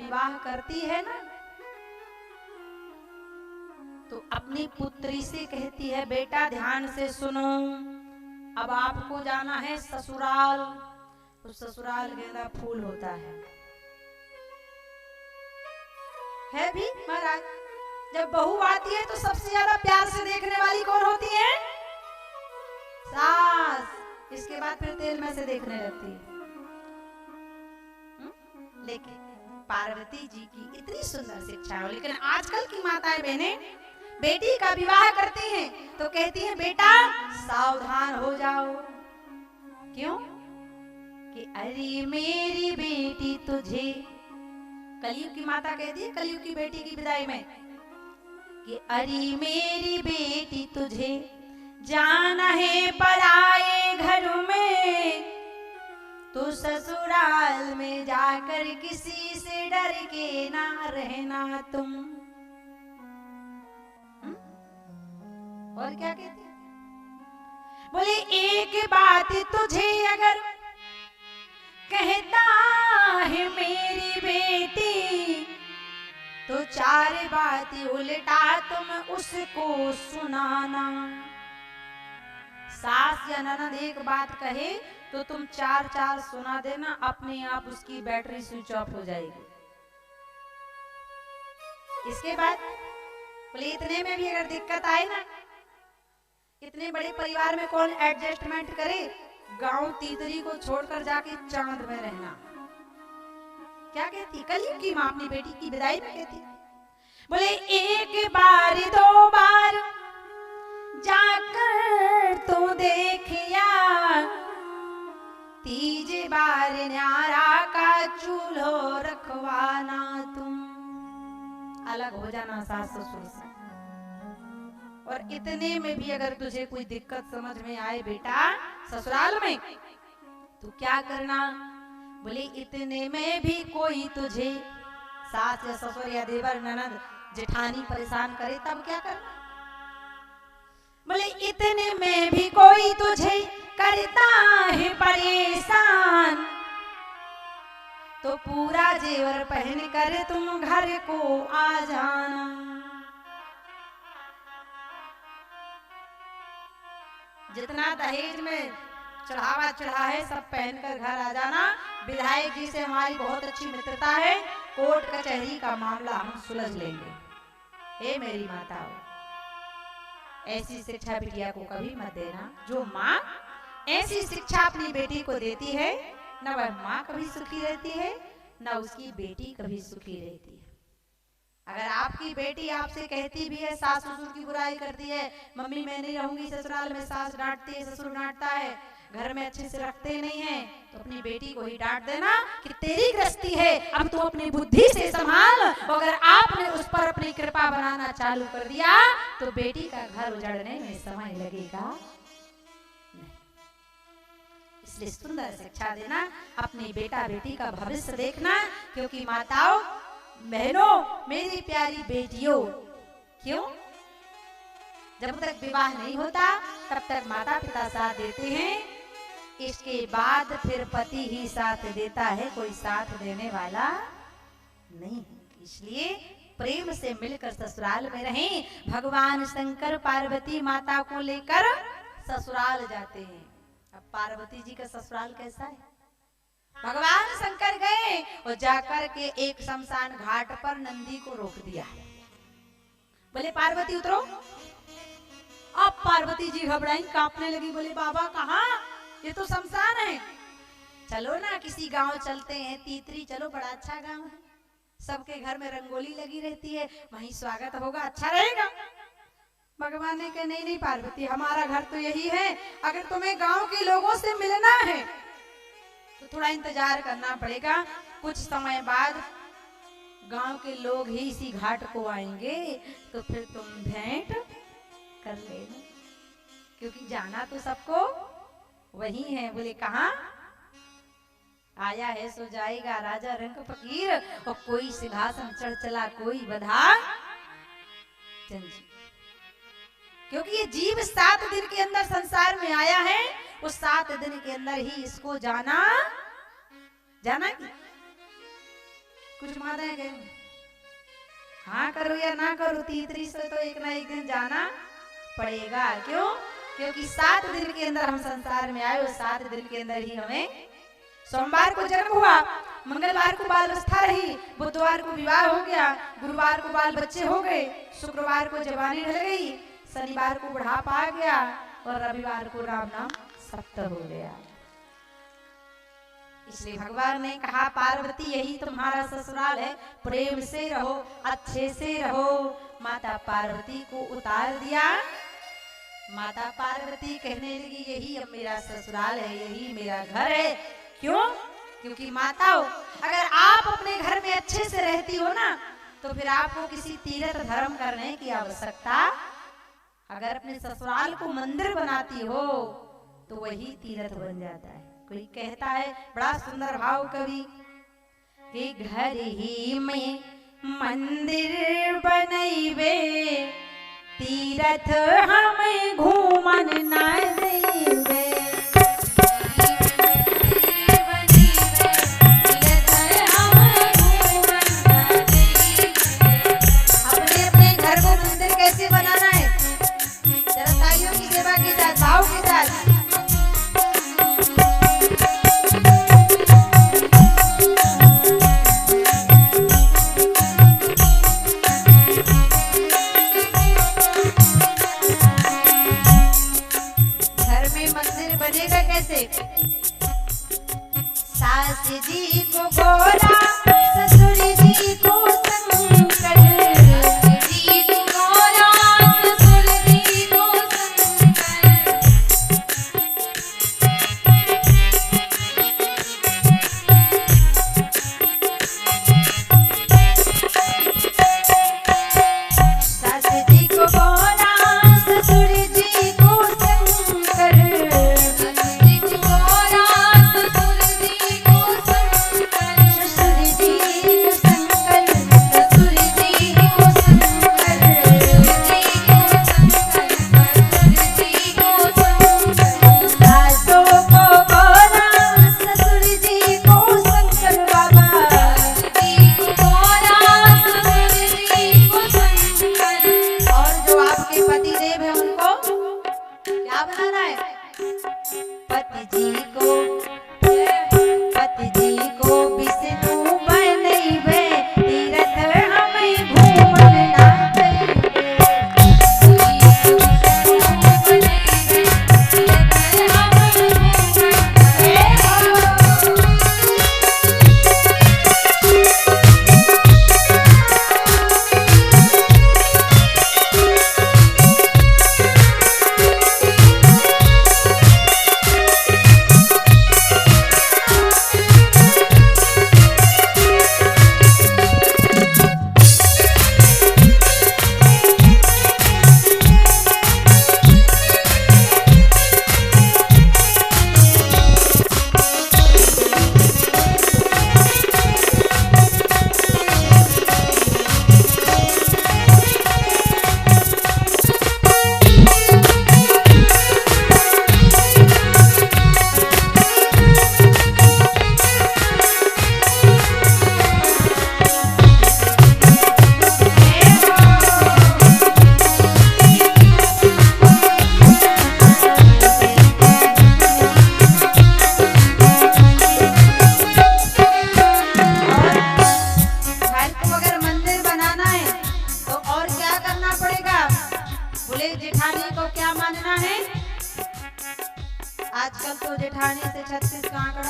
विवाह करती है ना, तो अपनी पुत्री से कहती है बेटा ध्यान से सुनो, अब आपको जाना है ससुराल। तो ससुराल गेंदा फूल होता है भी महाराज। जब बहू आती है तो सबसे ज्यादा प्यार से देखने वाली कौन होती है? सास। इसके बाद फिर तेल में से देखने लगती है। लेकिन पार्वती जी की इतनी सुंदर शिक्षा है। लेकिन आजकल की माताएं बहनें बेटी का विवाह करती हैं तो कहती हैं बेटा सावधान हो जाओ। क्यों? कि अरे मेरी बेटी तुझे, कलयुग की माता कहती है कलयुग की बेटी की विदाई में कि अरे मेरी बेटी तुझे जाना है पराए घर में, तो ससुराल में जाकर किसी से डर के ना रहना तुम। और क्या कहती है? बोले एक बात तुझे अगर कहता है मेरी बेटी, तो चार बात उल्टा तुम उसको सुनाना। सास या ननद एक बात कहे तो तुम चार चार सुना देना, अपने आप उसकी बैटरी स्विच ऑफ हो जाएगी। इसके बाद बोले इतने में भी अगर दिक्कत आए ना, इतने बड़े परिवार में कौन एडजस्टमेंट करे? गांव तीतरी को छोड़कर जाके चांद में रहना। क्या कहती कलयुग की मां अपनी बेटी की विदाई में कहती, बोले एक बार दो बार जाकर तो देखिया, तीजे बार न्यारा का चूल्हो रखवाना तुम। अलग हो जाना सास ससुर से। और इतने में भी अगर तुझे कोई दिक्कत समझ में आए बेटा ससुराल में, तो क्या करना? बोले इतने में भी कोई तुझे सास या ससुर या देवर ननद जेठानी परेशान करे तब क्या करना? बोले इतने में भी कोई तुझे करता है परेशान, तो पूरा जेवर पहन कर तुम घर को आ जाना। जितना दहेज में चढ़ावा चढ़ा है सब पहनकर घर आ जाना। विधायक जी से हमारी बहुत अच्छी मित्रता है, कोर्ट कचहरी का मामला हम सुलझ लेंगे। हे मेरी माताओं, ऐसी शिक्षा बिटिया को कभी मत देना। जो माँ ऐसी शिक्षा अपनी बेटी को देती है, न वह माँ कभी सुखी रहती है, न उसकी बेटी कभी सुखी रहती है। अगर आपकी बेटी आपसे कहती भी है, सास ससुर की बुराई करती है, मम्मी मैं नहीं रहूंगी ससुराल में, सास डांटती है ससुर डांटता है, घर में अच्छे से रखते नहीं है, तो अपनी बेटी को ही डांट देना कि तेरी गृहस्थी है, अब तू अपनी बुद्धि से संभाल। अगर आपने उस पर अपनी कृपा बनाना चालू कर दिया तो बेटी का घर उजड़ने में समय लगेगा नहीं। इसलिए सुंदर शिक्षा देना, अपनी बेटा बेटी का भविष्य देखना। क्योंकि माताओं बहनों मेरी प्यारी बेटियों, क्यों? जब तक विवाह नहीं होता तब तक माता पिता साथ देते हैं, इसके बाद फिर पति ही साथ देता है, कोई साथ देने वाला नहीं। इसलिए प्रेम से मिलकर ससुराल में रहें। भगवान शंकर पार्वती माता को लेकर ससुराल जाते हैं। अब पार्वती जी का ससुराल कैसा है? भगवान शंकर गए और जाकर के एक शमशान घाट पर नंदी को रोक दिया। बोले पार्वती उतरो। अब पार्वती जी घबराई, कांपने लगी, बोले बाबा कहाँ? ये तो शमशान है। चलो ना किसी गांव चलते हैं, तीतरी चलो, बड़ा अच्छा गांव है, सबके घर में रंगोली लगी रहती है, वहीं स्वागत होगा, अच्छा रहेगा। भगवान ने कहा नहीं नहीं पार्वती, हमारा घर तो यही है, अगर तुम्हें गांव के लोगों से मिलना है तो थोड़ा इंतजार करना पड़ेगा। कुछ समय बाद गांव के लोग ही इसी घाट को आएंगे, तो फिर तुम भेंट कर लेना, क्योंकि जाना तो सबको वही है। बोले कहाँ? आया है सो जाएगा, राजा रंग फकीर, और कोई सिंहासन चढ़ चला, कोई बधा चंजी। क्योंकि ये जीव 7 दिन के अंदर संसार में आया है, उस 7 दिन के अंदर ही इसको जाना की। कुछ माताएं कहें हाँ करो या ना करो, तीसरी से तो एक ना एक दिन जाना पड़ेगा। क्यों? क्योंकि 7 दिन के अंदर हम संसार में आए, और 7 दिन के अंदर ही हमें सोमवार को जन्म हुआ, मंगलवार को बाल अवस्था रही, बुधवार को विवाह हो गया, गुरुवार को बाल बच्चे हो गए, शुक्रवार को जवानी ढल गई, शनिवार को बुढ़ापा आ गया, और रविवार को राम नाम सप्त हो गया। इसलिए भगवान ने कहा पार्वती यही तुम्हारा ससुराल है, प्रेम से रहो, अच्छे से रहो। माता पार्वती को उतार दिया। माता पार्वती कहने लगी यही अब मेरा ससुराल है, यही मेरा घर है। क्यों? क्योंकि माताओं अगर आप अपने घर में अच्छे से रहती हो ना, तो फिर आपको किसी तीर्थ धर्म करने की आवश्यकता, अगर अपने ससुराल को मंदिर बनाती हो तो वही तीर्थ बन जाता है। कोई कहता है बड़ा सुंदर भाव कवि कि घर ही में मंदिर बनैबे, तीर्थ हमें घूमन ना देबे। अपने अपने घर को मंदिर कैसे बनाना है, जरा ताइयों की सेवा के साथ, भाव के साथ। सास जी को गोरा, ससुर जी को शंकर, जी को गोरा, ससुर जी को शंकर। सास जी को गोरा, ससुर जी को शंकर, पति जी को विष्णु बनैबे, तीर्थ हमें घूमन ना देबे। जेठानी को क्या मानना है? आजकल तो जेठानी से 36 का आंकड़ा